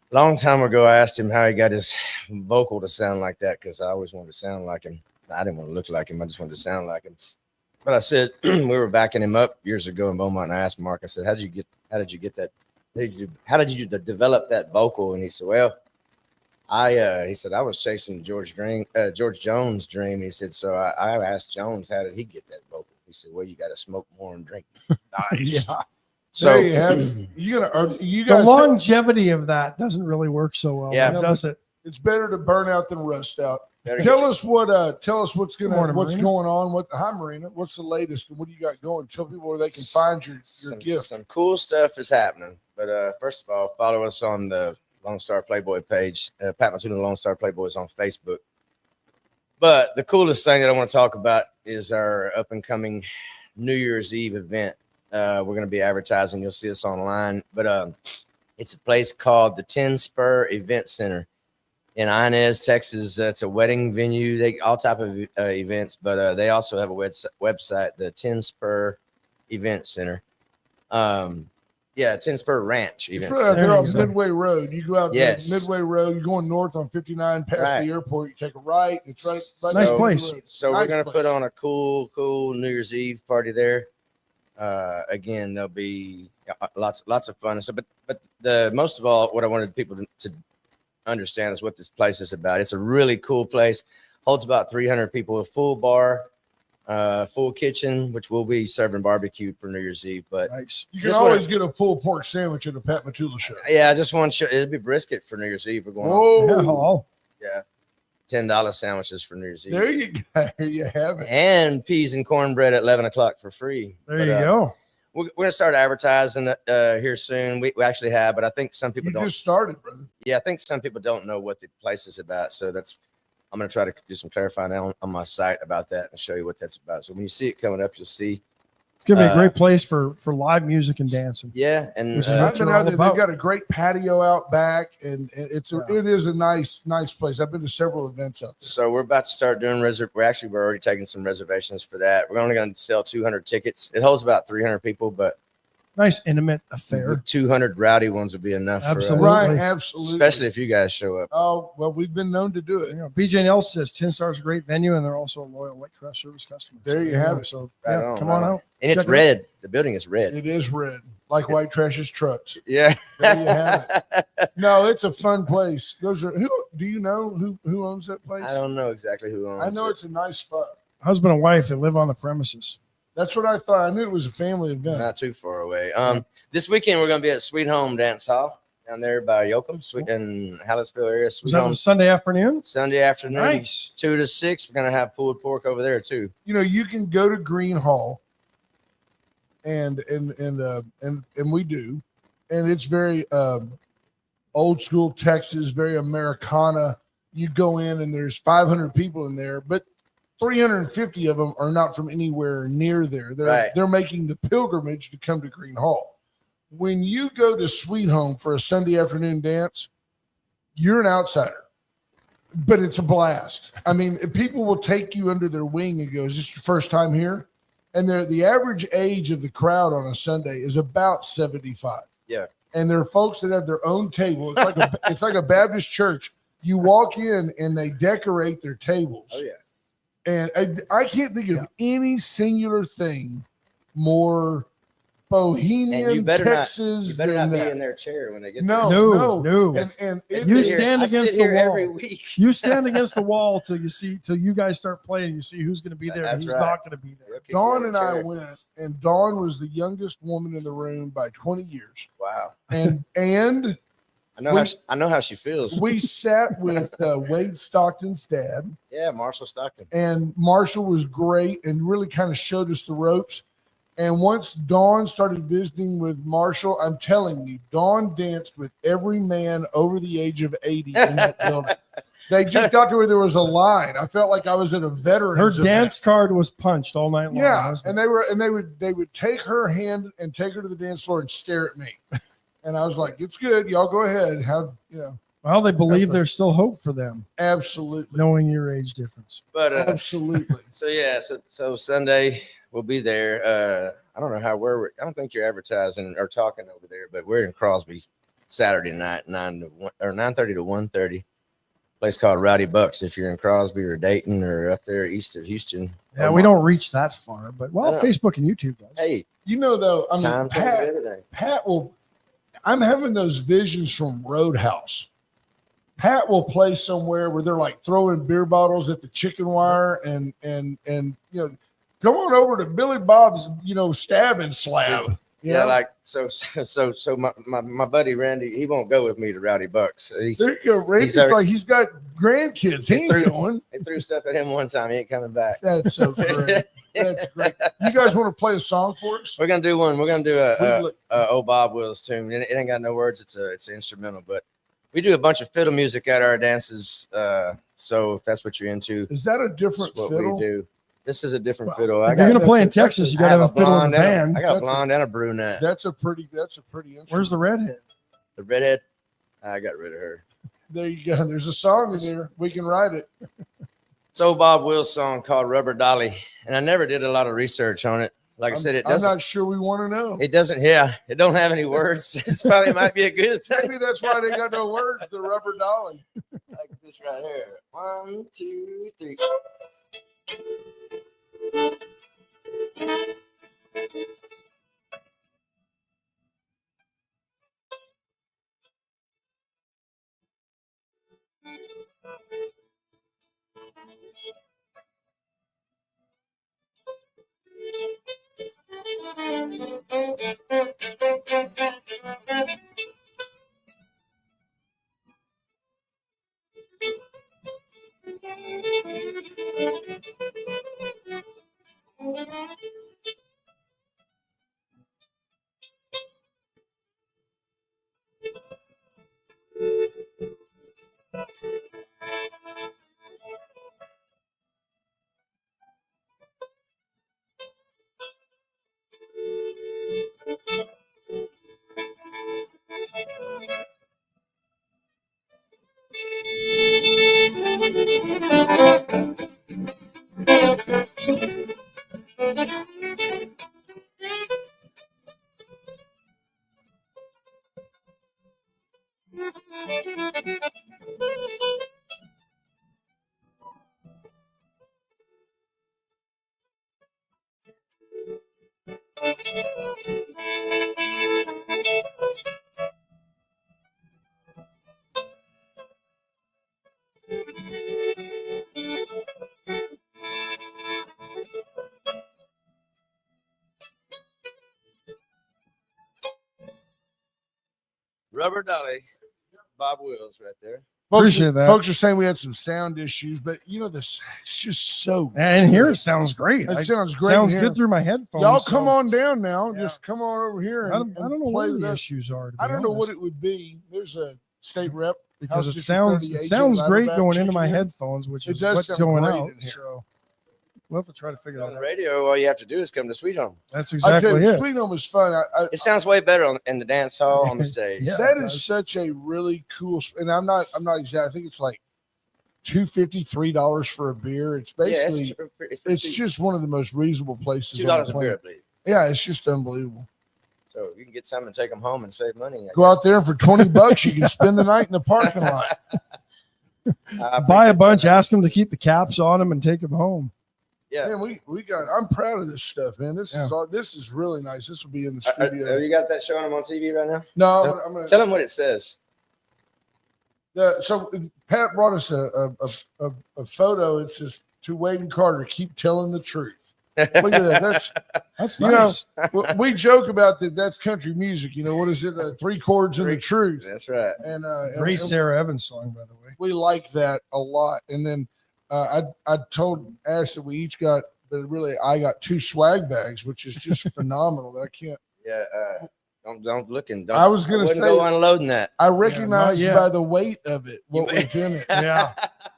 Long time ago, I asked him how he got his vocal to sound like that because I always wanted to sound like him. I didn't want to look like him. I just wanted to sound like him. But I said we were backing him up years ago in Beaumont, and I asked Mark. I said, "How did you get that? How did you develop that vocal?" And he said, "Well, he said I was chasing George Jones' dream." He said, "So I asked Jones how did he get that vocal?" He said, "Well, you got to smoke more and drink." Nice. Yeah. So there you have it. You The guys, longevity of that doesn't really work so well. Yeah. Does it? it's better to burn out than rust out. Better Tell us what's Good morning, what's Marina. going on. Hi, Marina. What's the latest and what do you got going? Tell people where they can find your gift. Some cool stuff is happening. But first of all, follow us on the Lone Star Playboy page. Pat Matula Lone Star Playboy is on Facebook. But the coolest thing that I want to talk about is our up and coming New Year's Eve event. We're going to be advertising. You'll see us online. But it's a place called the 10 Spur Event Center in Inez, Texas. It's a wedding venue. They all type of events, but they also have a website, the 10 Spur Event Center. 10 Spur Ranch It's Event right out Center. there on Midway Road. You go out Yes. to Midway Road. You're going north on 59 past the airport. You take a right. It's right Nice down the place. road. So Nice we're going to place. put on a cool New Year's Eve party there. Again, there'll be lots of fun and stuff. But the most of all, what I wanted people to understand is what this place is about. It's a really cool place. Holds about 300 people, a full bar, full kitchen, which will be serving barbecue for New Year's Eve. But Nice. You can always get a pulled pork sandwich at a Pat Matula show. yeah, I just want to show it'll be brisket for New Year's Eve. We're going Whoa. yeah, $10 sandwiches for New Year's Eve. There you go. There you have it. And peas and cornbread at 11 o'clock for free. There you go. We're going to start advertising here soon. We actually have, but I think some people You don't. just started, brother. Yeah, I think some people don't know what the place is about. So I'm going to try to do some clarifying on my site about that and show you what that's about. So when you see it coming up, you'll see. It's gonna be a great place for live music and dancing. Yeah, and Which is I've what been you're out all there. about. They've got a great patio out back, and it is a nice place. I've been to several events out there. so we're about to start doing we're already taking some reservations for that. We're only going to sell 200 tickets. It holds about 300 people, but Nice intimate affair. 200 rowdy ones would be enough. Absolutely. For us, Right, absolutely. especially if you guys show up. Oh, well, we've been known to do it. You know, BJ Nelson says 10 Stars a great venue, and they're also a loyal White Trash Service customer. There you have it. So Right yeah, on, come right on on. out. And it's Check it red. The building is red. It is red, like White Trash's trucks. Yeah. There you have it. No, it's a fun place. Those are who do you know who owns that place? I don't know exactly who owns I know it. it's a nice spot. Husband and wife that live on the premises. That's what I thought. I knew it was a family event. Not too far away. This weekend we're going to be at Sweet Home Dance Hall down there by Yoakum, in Hallettsville area. Was Sweet that Home a Sunday afternoon? Sunday afternoon, Nice. 2 to 6. We're going to have pulled pork over there too. You know, you can go to Green Hall, and we do, and it's very old school Texas, very Americana. You go in and there's 500 people in there, but 350 of them are not from anywhere near there. They're making the pilgrimage to come to Green Hall. When you go to Sweet Home for a Sunday afternoon dance, you're an outsider, but it's a blast. I mean, people will take you under their wing and go, "Is this your first time here?" And the average age of the crowd on a Sunday is about 75. Yeah. And there are folks that have their own table. It's like a Baptist church. You walk in and they decorate their tables. Oh yeah. And I can't think of any singular thing more bohemian Texas you better than not be that. in their chair when they get No, No. And You stand against the wall. every week. You stand against the wall till you guys start playing. You see who's going to be there and That's who's right. not going to be there. They'll kick you Dawn in and the I chair. went, and Dawn was the youngest woman in the room by 20 years. Wow. And I know how she feels. we sat with Wade Stockton's dad, Yeah, Marshall Stockton. and Marshall was great and really kind of showed us the ropes. And once Dawn started visiting with Marshall, I'm telling you, Dawn danced with every man over the age of 80 in that building. They just got to where there was a line. I felt like I was at a veteran. Her dance card was punched all night long. Yeah, wasn't and it? they would take her hand and take her to the dance floor and stare at me. And I was like, "It's good, y'all go ahead. Well, they believe That's there's still hope for them, Absolutely, knowing your age difference. But absolutely." so Sunday we'll be there. I don't know I don't think you're advertising or talking over there, but we're in Crosby Saturday night, 9:30 to 1:30. Place called Rowdy Bucks. If you're in Crosby or Dayton or up there east of Houston. Yeah, we don't reach that far, but I know. Facebook and YouTube does. Hey, You know, though, I mean, time changes everything. Pat will. I'm having those visions from Roadhouse. Pat will play somewhere where they're like throwing beer bottles at the chicken wire and come on over to Billy Bob's stab and slab. Yeah, like so my buddy Randy, he won't go with me to Rowdy Bucks. There you go. Randy's he's got grandkids. He ain't going. They threw stuff at him one time. He ain't coming back. That's so great. That's great. You guys want to play a song for us? We're gonna do one. We're gonna do a old Bob Wills tune. It ain't got no words. It's an instrumental, but we do a bunch of fiddle music at our dances. So if that's what you're into, Is that a different that's what fiddle? we do. This is a different fiddle. If you're going to play in Texas, you got to have a fiddle in the band. I got a blonde and a brunette. That's a pretty instrument. Where's the redhead? The redhead. I got rid of her. There you go. There's a song in there. We can write it. It's old Bob Wills song called Rubber Dolly, and I never did a lot of research on it. Like I said, I'm not sure we want to know. It doesn't. Yeah, it don't have any words. It's probably might be a good thing. Maybe that's why they got no words. The Rubber Dolly. Like this right here. 1, 2, 3. Rubber Dolly, Bob Wills, right there. Appreciate that. Folks are saying we had some sound issues, but you know this, it's just so. And here it sounds great. It sounds great. Sounds here. good through my headphones. Y'all come so on down now. Yeah. Just come on over here. I And, don't know play what with the us. issues are. To be I don't know what honest, it would be. There's a state rep because House it District sounds 30 it agent sounds great Louderback going into my checking in. headphones, which It is does what's sound going great out. in here. So we'll have to try to figure On that the out. radio, all you have to do is come to Sweet Home. That's exactly it. Sweet Home is fun. It sounds way better in the dance hall on the stage. Yeah. That it is does. such a really cool. And I'm not exact. I think it's like $2.50, $3 for a beer. It's basically it's cheap. just one of the most reasonable places. $2 on a the beer, planet. I believe. Yeah, it's just unbelievable. So you can get some and take them home and save money. Go out there and for $20, you can spend the night in the parking lot. Buy a bunch, ask them to keep the caps on them, and take them home. Yeah. Man, we got. I'm proud of this stuff, man. This Yeah. is all. This is really nice. This will be in the studio. You got that showing them on TV right now? No, I'm gonna Tell them what it says. So Pat brought us a photo. It says, "To Wade and Carter, keep telling the truth." Look at that. That's You nice. We joke about that. That's country music. You know what is it? Three chords and the truth. That's right. And Great and Sarah Evans song, by the way. we like that a lot. And then I told Ash that we each got, but really I got 2 swag bags, which is just phenomenal. I can't. Yeah. Don't look and I was gonna wouldn't say- go unloading that. I recognize yet. by the weight of it what You- was in it. Yeah,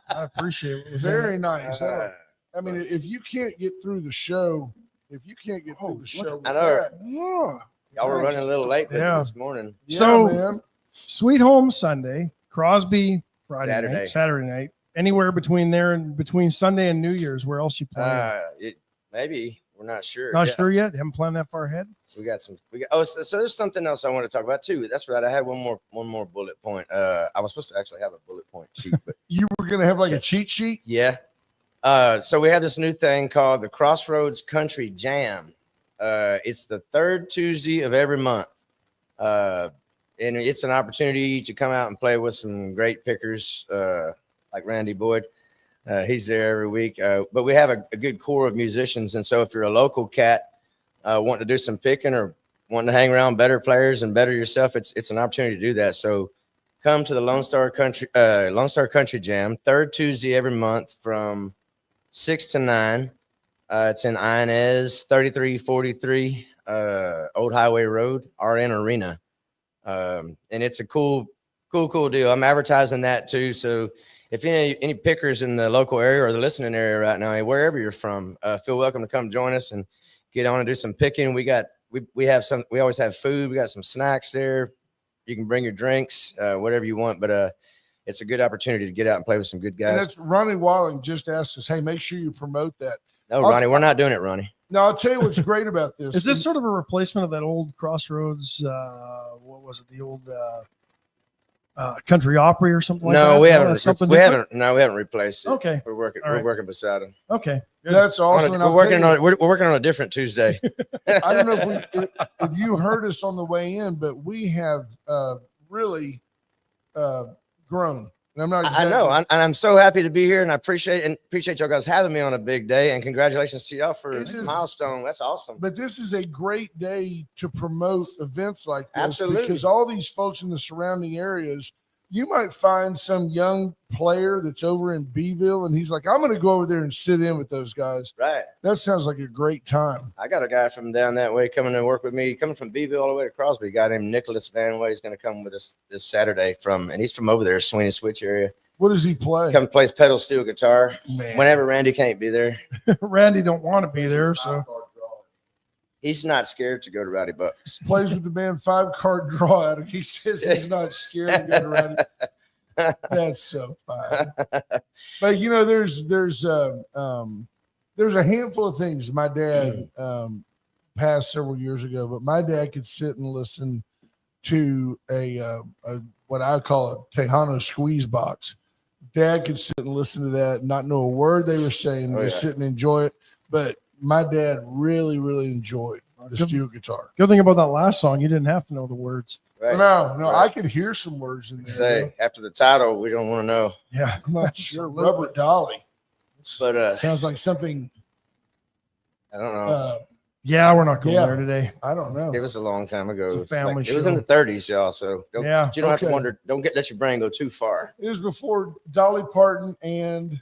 I appreciate it. Very nice. Uh, I mean, if you can't get through the show, with I know. that, Yeah. Y'all were running a little late Yeah. this morning. yeah, So- man. Sweet Home Sunday, Crosby Saturday. Saturday night. Anywhere between there and between Sunday and New Year's. Where else you playing? Maybe we're not sure. Not Yeah. sure yet. Haven't planned that far ahead. We got. Oh, so there's something else I want to talk about too. That's right. I had one more bullet point. I was supposed to actually have a bullet point sheet, but You were gonna have like a cheat sheet. yeah. So we have this new thing called the Crossroads Country Jam. It's the 3rd Tuesday of every month. And it's an opportunity to come out and play with some great pickers, like Randy Boyd. He's there every week. But we have a good core of musicians. And so if you're a local cat, wanting to do some picking or wanting to hang around better players and better yourself, it's an opportunity to do that. So come to the Lone Star Country Jam, 3rd Tuesday every month from 6 to 9. It's in Inez, 3343 Old Highway Road, RN Arena. And it's a cool deal. I'm advertising that too. So if any pickers in the local area or the listening area right now, wherever you're from, feel welcome to come join us and get on and do some picking. We always have food. We got some snacks there. You can bring your drinks, whatever you want, but it's a good opportunity to get out and play with some good And guys. that's Ronnie Walling just asked us, hey, make sure you promote that. No, Ronnie, we're not doing it, Ronnie. Now I'll tell you what's great about this. Is this sort of a replacement of that old Crossroads? What was it? The old country Opry or something like that? No, we haven't. We haven't. We haven't replaced it. Okay. We're working. All We're right. working beside him. Okay. Good. That's awesome. And We're I'll working tell you, on. We're working on a different Tuesday. I don't know if you heard us on the way in, but we have really grown. And I'm not. I know, and I'm so happy to be here, and I appreciate y'all guys having me on a big day, and congratulations to y'all for It is- milestone. That's awesome. But this is a great day to promote events like this. Absolutely. Because all these folks in the surrounding areas, you might find some young player that's over in Beeville, and he's like, I'm going to go over there and sit in with those guys. Right. That sounds like a great time. I got a guy from down that way coming to work with me, coming from Beeville all the way to Crosby. A guy named Nicholas Van Way is going to come with us this Saturday and he's from over there, Sweeney Switch area. What does he play? Come plays pedal steel guitar Man. whenever Randy can't be there. Randy don't want to be there, so He's not scared to go to Rowdy Bucks. Plays with the band 5-card draw out. He says he's not scared to get around it. That's so fun. But you know, there's a handful of things. My dad passed several years ago, but my dad could sit and listen to a what I call a Tejano squeeze box. Dad could sit and listen to that, and not know a word they were saying, just sit and enjoy it. But my dad really, really enjoyed the steel guitar. good thing about that last song, you didn't have to know the words. Right. No, Right. I could hear some words in there. Say after the title, we don't want to know. Yeah, I'm not sure. Rubber Dolly. But Sounds like something. I don't know. yeah, we're not going Yeah. there today. I don't know. It was a long time ago. It's a family It was in show. the 30s, y'all. So don't, Yeah. you don't have to Okay. wonder. Don't let your brain go too far. It was before Dolly Parton and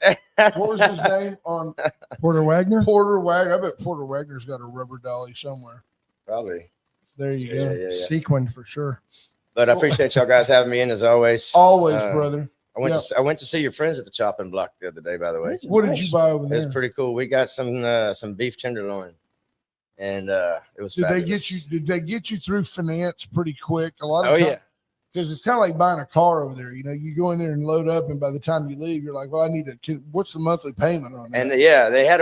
what was his name on Porter Wagner. Porter Wagner. I bet Porter Wagner's got a rubber dolly somewhere. Probably. There you Yeah, go. yeah, yeah. Sequined for sure. But I appreciate y'all guys having me in as always. Always, Uh, brother. I went to see your friends at the chopping block the other day. By the way, What did you buy over it there? was pretty cool. We got some beef tenderloin, and it was. Did fabulous. they get you through finance pretty quick? A lot of Oh times, yeah, because it's kind of like buying a car over there. You know, you go in there and load up, and by the time you leave, you're like, well, I need what's the monthly payment on that? and yeah, they had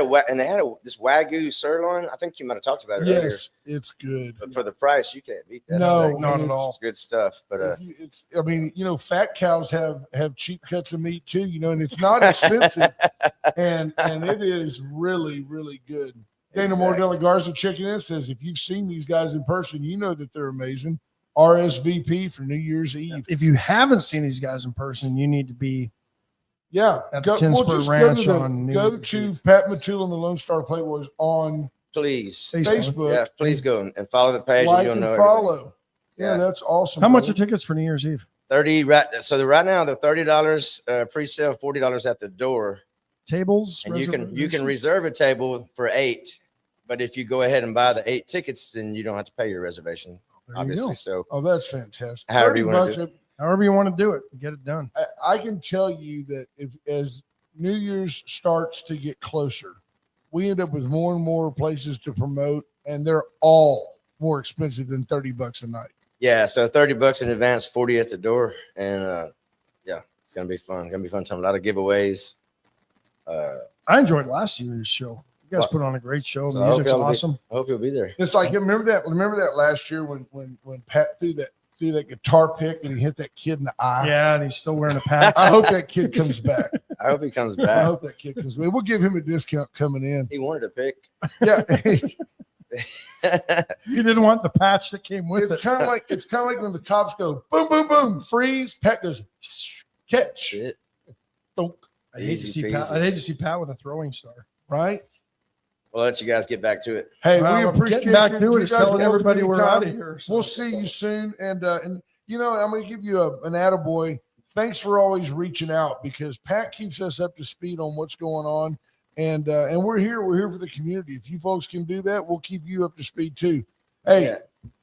this Wagyu sirloin. I think you might have talked about it earlier. Yes, it's good. But for the price, you can't beat that. No, not at all. It's good stuff. But I mean, you know, fat cows have cheap cuts of meat too, you know, and it's not expensive, and it is really, really good. Dana Moore de la Garza checking in says, if you've seen these guys in person, you know that they're amazing. RSVP for New Year's Eve. If you haven't seen these guys in person, you need to be Yeah, at the Tin Spur just Ranch on New go Year's to Eve. Pat Matula and the Lone Star Playboys on please, Facebook. yeah, please go and follow the page, Like and you'll and know everything. follow. Yeah, Yeah. that's awesome. How much are brother. tickets for New Year's Eve? 30 right. So right now they're $30 pre-sale, $40 at the door. Tables? And you can reservations? reserve a table for 8, but if you go ahead and buy the 8 tickets, then you don't have to pay your reservation, There you obviously. go. So Oh, that's fantastic. However you wanna $30 do However you want to do it, get it done. I can tell you that as New Year's starts to get closer, we end up with more and more places to promote, and they're all more expensive than $30 a night. yeah, so $30 in advance, 40 at the door, and yeah, it's gonna be fun. Gonna be fun time. A lot of giveaways. I enjoyed last year's show. You guys Well, put on a great show. so The I hope music's y'all be- awesome. I hope you'll be there. It's like remember that last year when Pat threw that guitar pick and he hit that kid in the eye. Yeah, and he's still wearing a patch. I hope that kid comes back. I hope he comes I back. hope that kid comes back. We'll give him a discount coming in. He wanted to pick. Yeah. You didn't want the patch that came with it's it. kind of like when the cops go boom, boom, boom, freeze. Pat goes catch. Shit. Thunk, I hate to Easy see Pat. peasy. I'd hate to see Pat with a throwing star. right? We'll let you guys get back to it. Hey, Well, we I'm appreciate getting back you. to You it. It's guys are telling welcome everybody we're anytime. out of here. so- We'll see you soon. And you know, I'm going to give you an attaboy. Thanks for always reaching out because Pat keeps us up to speed on what's going on. And we're here. We're here for the community. If you folks can do that, we'll keep you up to speed too. Hey, Yeah.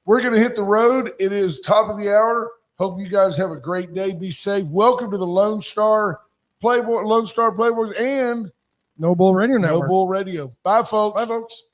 we're going to hit the road. It is top of the hour. Hope you guys have a great day. Be safe. Welcome to the Lone Star Playboys, and No Bull Radio No Network. Bull Radio. Bye, folks. Bye, folks.